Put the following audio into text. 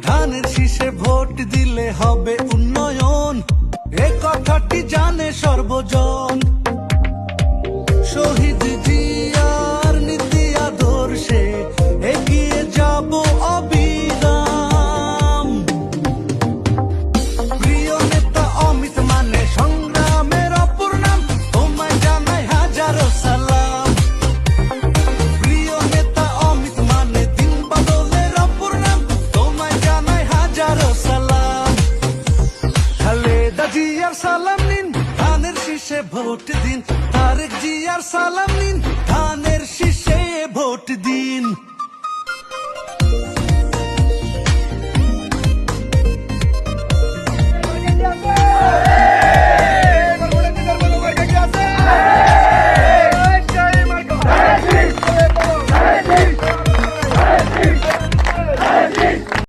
ধানের শীষে ভোট দিলে হবে উন্নয়ন, এ কথাটি জানে সর্বজন। শহীদ জিয়ার নীতি আদর্শে এগিয়ে যাব অবিরাম। প্রিয় নেতা অমিত মানে সংগ্রামের অপর নাম, তোমায় জানাই হাজারো সালাম। প্রিয় নেতা অমিত মানে দিন বদলের অপর নাম, তোমায় জানাই হাজারো সালাম। খালেদা জিয়ার সালাম নিন, ধানের শীষে ভোট দিন। তারেক জিয়ার সালাম নিন,